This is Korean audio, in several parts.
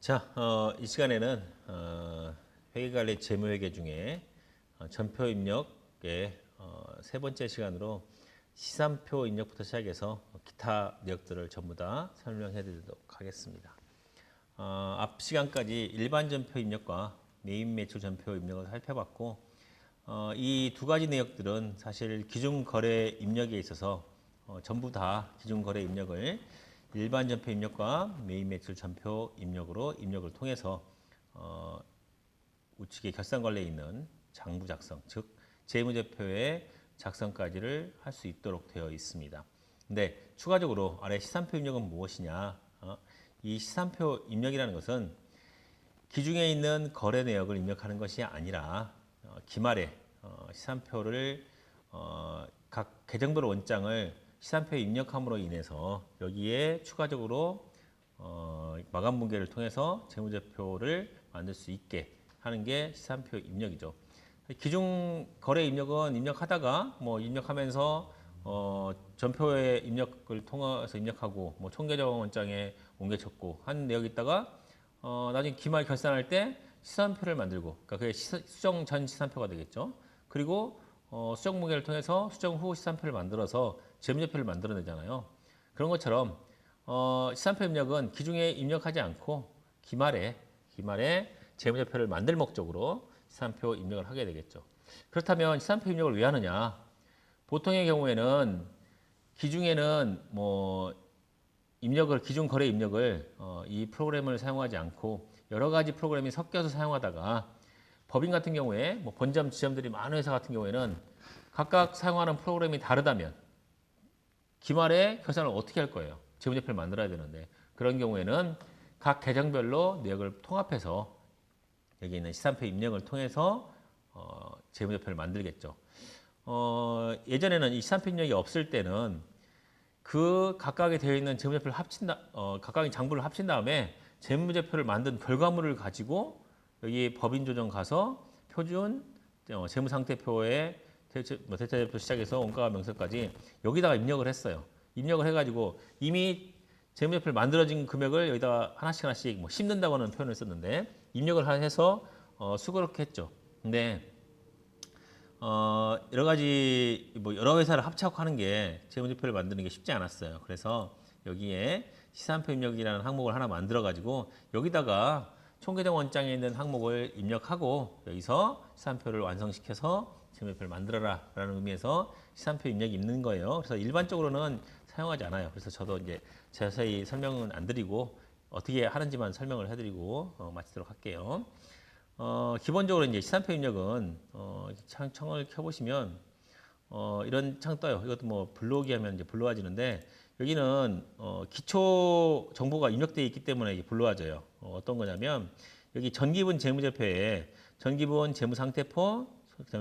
자, 이 시간에는 회계관리 재무회계 중에 전표 입력의 세 번째 시간으로 시산표 입력부터 시작해서 기타 내역들을 전부 다 설명해 드리도록 하겠습니다. 앞 시간까지 일반 전표 입력과 메인 매출 전표 입력을 살펴봤고 이 두 가지 내역들은 사실 기준 거래 입력에 있어서 전부 다 기준 거래 입력을 일반 전표 입력과 메인 매출 전표 입력으로 입력을 통해서 우측에 결산 관례에 있는 장부 작성, 즉 재무제표의 작성까지를 할 수 있도록 되어 있습니다. 근데 추가적으로 아래 시산표 입력은 무엇이냐? 이 시산표 입력이라는 것은 기준에 있는 거래 내역을 입력하는 것이 아니라 기말에 시산표를 각 계정별 원장을 시산표에 입력함으로 인해서 여기에 추가적으로 마감 분계를 통해서 재무제표를 만들 수 있게 하는 게 시산표 입력이죠. 기준 거래 입력은 입력하다가 입력하면서 전표의 입력을 통해서 입력하고 총계정 원장에 옮겨쳤고 한 내역이 있다가 나중에 기말 결산할 때 시산표를 만들고, 그러니까 그게 수정 전 시산표가 되겠죠. 그리고 수정 분계를 통해서 수정 후 시산표를 만들어서 재무제표를 만들어내잖아요. 그런 것처럼 시산표 입력은 기준에 입력하지 않고 기말에 재무제표를 만들 목적으로 시산표 입력을 하게 되겠죠. 그렇다면 시산표 입력을 왜 하느냐? 보통의 경우에는 기준에는 기준 거래 입력을 이 프로그램을 사용하지 않고 여러 가지 프로그램이 섞여서 사용하다가 법인 같은 경우에 본점, 지점들이 많은 회사 같은 경우에는 각각 사용하는 프로그램이 다르다면 기말에 결산을 어떻게 할 거예요? 재무제표를 만들어야 되는데 그런 경우에는 각 계정별로 내역을 통합해서 여기 있는 시산표 입력을 통해서 재무제표를 만들겠죠. 예전에는 이 시산표 입력이 없을 때는 그 각각에 되어 있는 재무제표를 각각의 장부를 합친 다음에 재무제표를 만든 결과물을 가지고 여기 법인조정 가서 표준 재무상태표에 대차제표 시작해서 원가와 명세까지 여기다가 입력을 했어요. 입력을 해가지고 이미 재무제표를 만들어진 금액을 여기다가 하나씩 씹는다고는 표현을 썼는데 입력을 해서 수그렇게 했죠. 근데 여러 가지 여러 회사를 합쳐서 하는 게 재무제표를 만드는 게 쉽지 않았어요. 그래서 여기에 시산표 입력이라는 항목을 하나 만들어 가지고 여기다가 총계정 원장에 있는 항목을 입력하고 여기서 시산표를 완성시켜서 재무제표를 만들어라 라는 의미에서 시산표 입력이 있는 거예요. 그래서 일반적으로는 사용하지 않아요. 그래서 저도 이제 자세히 설명은 안 드리고 어떻게 하는지만 설명을 해드리고 마치도록 할게요. 기본적으로 이제 시산표 입력은 창을 켜보시면 이런 창 떠요. 이것도 불러오기 하면 이제 불러와지는데 여기는 기초 정보가 입력되어 있기 때문에 이게 불러와져요. 어떤 거냐면 여기 전기분 재무제표에 전기분 재무상태표,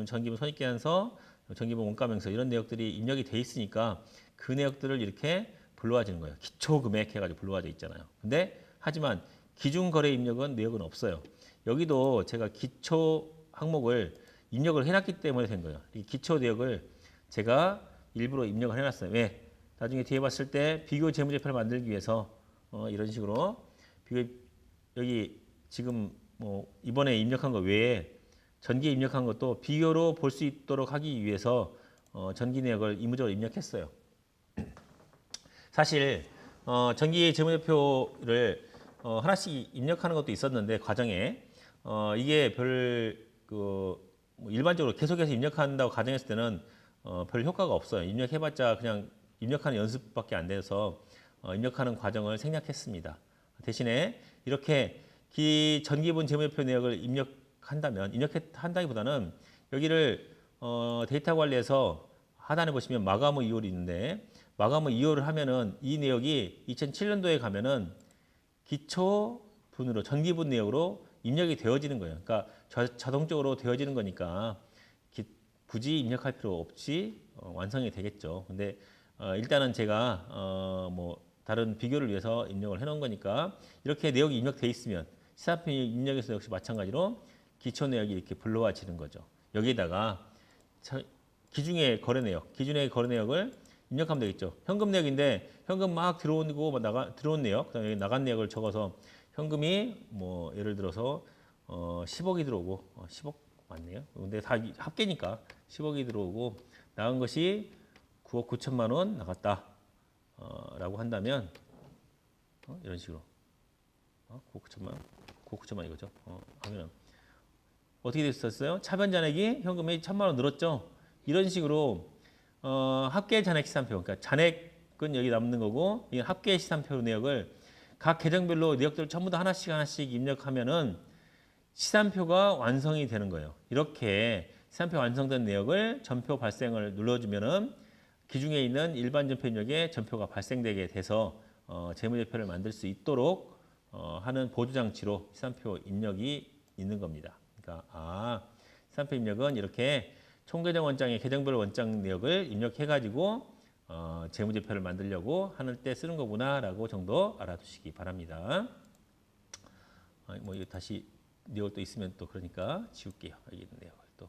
전기분 손익계산서, 전기분 원가명세 이런 내역들이 입력이 돼 있으니까 그 내역들을 이렇게 불러와지는 거예요. 기초금액 해가지고 불러와져 있잖아요. 근데 하지만 기준거래 입력은 내역은 없어요. 여기도 제가 기초 항목을 입력을 해놨기 때문에 된 거예요. 이 기초 내역을 제가 일부러 입력을 해놨어요. 왜? 나중에 뒤에 봤을 때 비교 재무제표를 만들기 위해서 이런 식으로 여기 지금 이번에 입력한 거 외에 전기에 입력한 것도 비교로 볼 수 있도록 하기 위해서 전기 내역을 의무적으로 입력했어요. 사실 전기 재무제표를 하나씩 입력하는 것도 있었는데 과정에 이게 일반적으로 계속해서 입력한다고 가정했을 때는 별 효과가 없어요. 입력해봤자 그냥 입력하는 연습밖에 안 돼서 입력하는 과정을 생략했습니다. 대신에 이렇게 전기분 재무제표 내역을 입력한다기보다는 여기를 데이터 관리에서 하단에 보시면 마감 후 이율이 있는데 마감 후 이율을 하면은 이 내역이 2007년도에 가면은 기초분으로 전기분 내역으로 입력이 되어지는 거예요. 그러니까 자동적으로 되어지는 거니까 굳이 입력할 필요 없이 완성이 되겠죠. 근데 일단은 제가 다른 비교를 위해서 입력을 해놓은 거니까 이렇게 내역이 입력돼 있으면 시산표 입력에서 역시 마찬가지로 기초 내역이 이렇게 불러와지는 거죠. 여기에다가 기준의 거래 내역을 입력하면 되겠죠. 현금 내역인데 현금 막 들어오고 들어온 내역, 그다음에 나간 내역을 적어서 현금이 뭐 예를 들어서 10억이 들어오고 10억 맞네요. 근데 다 합계니까 10억이 들어오고 나간 것이 9억 9천만 원 나갔다. 라고 한다면 이런 식으로 9억 9천만 원, 9억 9천만 이거죠. 하면 어떻게 됐었어요? 차변 잔액이 현금이 1,000만 원 늘었죠. 이런 식으로 합계 잔액 시산표, 그러니까 잔액은 여기 남는 거고 이 합계 시산표 내역을 각 계정별로 내역들을 전부 다 하나씩 하나씩 입력하면은 시산표가 완성이 되는 거예요. 이렇게 시산표 완성된 내역을 전표 발생을 눌러주면은 기중에 있는 일반 전표 입력에 전표가 발생되게 돼서 재무제표를 만들 수 있도록 하는 보조 장치로 시산표 입력이 있는 겁니다. 그러니까 시산표 입력은 이렇게 총계정 원장의 계정별 원장 내역을 입력해가지고 재무제표를 만들려고 하는 때 쓰는 거구나라고 정도 알아두시기 바랍니다. 뭐 이거 다시 내용 또 있으면 또 그러니까 지울게요. 여기 있는 내용을 또.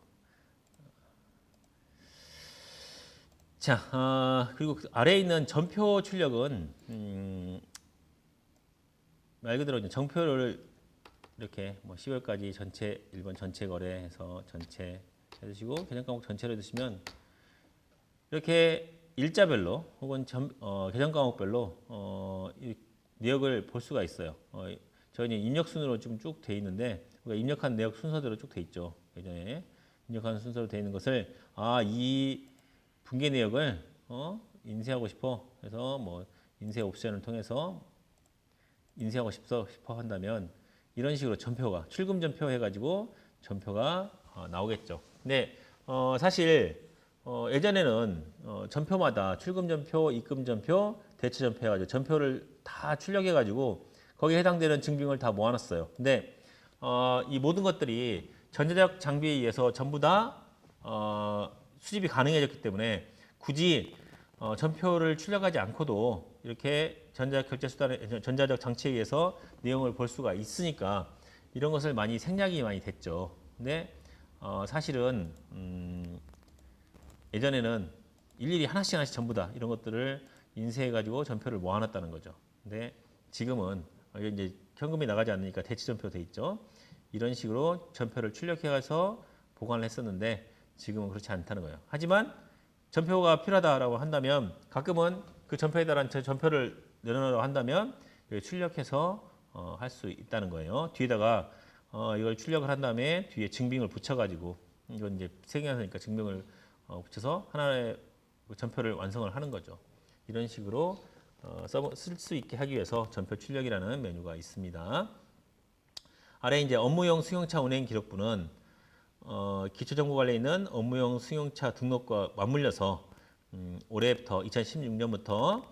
자, 그리고 아래에 있는 전표 출력은 말 그대로 이제 정표를 이렇게 뭐 10월까지 전체 1번 전체 거래해서 전체 해주시고 계정 과목 전체로 해주시면 이렇게 일자별로 혹은 계정 과목별로 이 내역을 볼 수가 있어요. 저희는 입력 순으로 좀 쭉 돼 있는데 우리가 입력한 내역 순서대로 쭉 돼 있죠. 예전에 입력한 순서로 돼 있는 것을 이 분계 내역을 인쇄하고 싶어. 그래서 뭐 인쇄 옵션을 통해서 인쇄하고 싶어 한다면 이런 식으로 전표가 출금 전표 해가지고 전표가 나오겠죠. 근데 사실 예전에는 전표마다 출금 전표, 입금 전표, 대체 전표 해가지고 전표를 다 출력해가지고 거기에 해당되는 증빙을 다 모아놨어요. 근데 이 모든 것들이 전자적 장비에 의해서 전부 다 수집이 가능해졌기 때문에 굳이 전표를 출력하지 않고도 이렇게 전자적 결제 수단의 전자적 장치에 의해서 내용을 볼 수가 있으니까 이런 것을 많이 생략이 많이 됐죠. 근데 사실은 예전에는 일일이 하나씩 전부 다 이런 것들을 인쇄해가지고 전표를 모아놨다는 거죠. 근데 지금은 이제 현금이 나가지 않으니까 대치 전표 돼 있죠. 이런 식으로 전표를 출력해서 보관을 했었는데 지금은 그렇지 않다는 거예요. 하지만 전표가 필요하다라고 한다면 가끔은 그 전표에 따른 전표를 내놓으라고 한다면 출력해서 할 수 있다는 거예요. 뒤에다가 이걸 출력을 한 다음에 뒤에 증빙을 붙여가지고 이건 이제 세계관서니까 증빙을 붙여서 하나의 전표를 완성을 하는 거죠. 이런 식으로 쓸 수 있게 하기 위해서 전표 출력이라는 메뉴가 있습니다. 아래 이제 업무용 승용차 운행 기록부는 기초정보관리에 있는 업무용 승용차 등록과 맞물려서 올해부터 2016년부터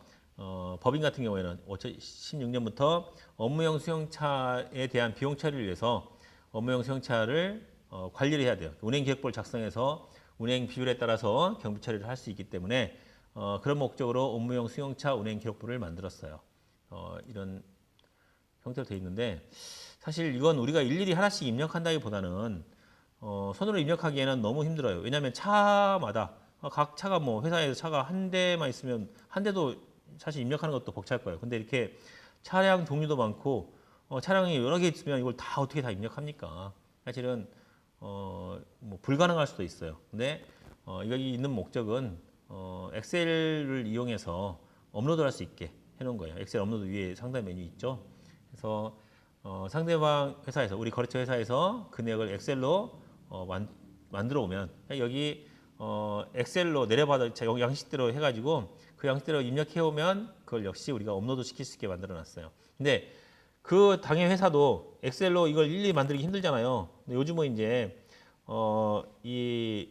법인 같은 경우에는 2016년부터 업무용 수용차에 대한 비용 처리를 위해서 업무용 수용차를 관리를 해야 돼요. 운행 기록부를 작성해서 운행 비율에 따라서 경비 처리를 할 수 있기 때문에 그런 목적으로 업무용 수용차 운행 기록부를 만들었어요. 이런 형태로 되어 있는데 사실 이건 우리가 일일이 하나씩 입력한다기보다는 손으로 입력하기에는 너무 힘들어요. 왜냐하면 차마다 각 차가 뭐 회사에서 차가 한 대만 있으면 한 대도 사실 입력하는 것도 벅찰 거예요. 근데 이렇게 차량 종류도 많고 차량이 여러 개 있으면 이걸 다 어떻게 다 입력합니까? 사실은 뭐 불가능할 수도 있어요. 근데 여기 있는 목적은 엑셀을 이용해서 업로드할 수 있게 해놓은 거예요. 엑셀 업로드 위에 상단 메뉴 있죠. 그래서 상대방 회사에서 우리 거래처 회사에서 그 내역을 엑셀로 만들어 오면 여기 엑셀로 내려받아 양식대로 해가지고 그 양식대로 입력해 오면 그걸 역시 우리가 업로드 시킬 수 있게 만들어 놨어요. 근데 그 당해 회사도 엑셀로 이걸 일일이 만들기 힘들잖아요. 근데 요즘은 이제 이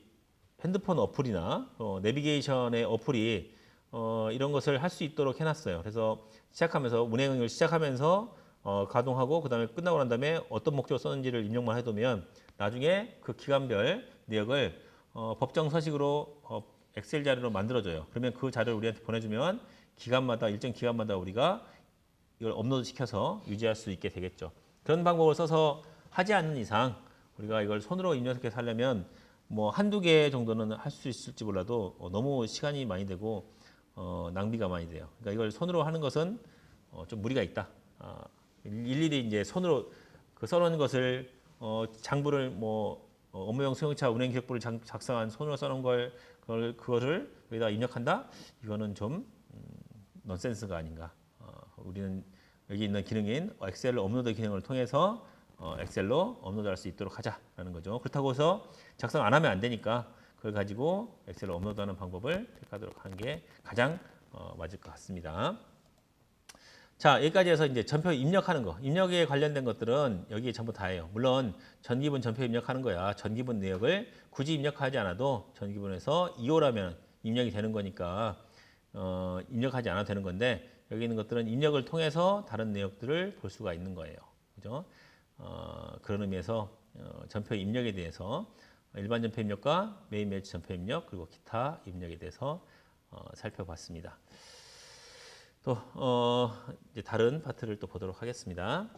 핸드폰 어플이나 내비게이션의 어플이 이런 것을 할 수 있도록 해놨어요. 그래서 시작하면서 운행을 시작하면서 가동하고 그다음에 끝나고 난 다음에 어떤 목적으로 썼는지를 입력만 해두면 나중에 그 기간별 내역을 법정 서식으로 엑셀 자료로 만들어줘요. 그러면 그 자료를 우리한테 보내주면 기간마다 일정 기간마다 우리가 이걸 업로드 시켜서 유지할 수 있게 되겠죠. 그런 방법을 써서 하지 않는 이상 우리가 이걸 손으로 입력해서 하려면 뭐 한두 개 정도는 할 수 있을지 몰라도 너무 시간이 많이 되고 낭비가 많이 돼요. 그러니까 이걸 손으로 하는 것은 좀 무리가 있다. 일일이 이제 손으로 그 써놓은 것을 장부를 업무용 수용차 운행 기록부를 작성한 손으로 써놓은 그거를 여기다 입력한다? 이거는 좀 넌센스가 아닌가. 우리는 여기 있는 기능인 엑셀 업로드 기능을 통해서 엑셀로 업로드할 수 있도록 하자라는 거죠. 그렇다고 해서 작성 안 하면 안 되니까 그걸 가지고 엑셀로 업로드하는 방법을 택하도록 하는 게 가장 맞을 것 같습니다. 자, 여기까지 해서 이제 전표 입력하는 거, 입력에 관련된 것들은 여기에 전부 다예요. 물론 전기분 전표 입력하는 거야. 전기분 내역을 굳이 입력하지 않아도 전기분에서 2호라면 입력이 되는 거니까 입력하지 않아도 되는 건데 여기 있는 것들은 입력을 통해서 다른 내역들을 볼 수가 있는 거예요. 그죠? 그런 의미에서 전표 입력에 대해서 일반 전표 입력과 메인 매치 전표 입력 그리고 기타 입력에 대해서 살펴봤습니다. 또 이제 다른 파트를 또 보도록 하겠습니다.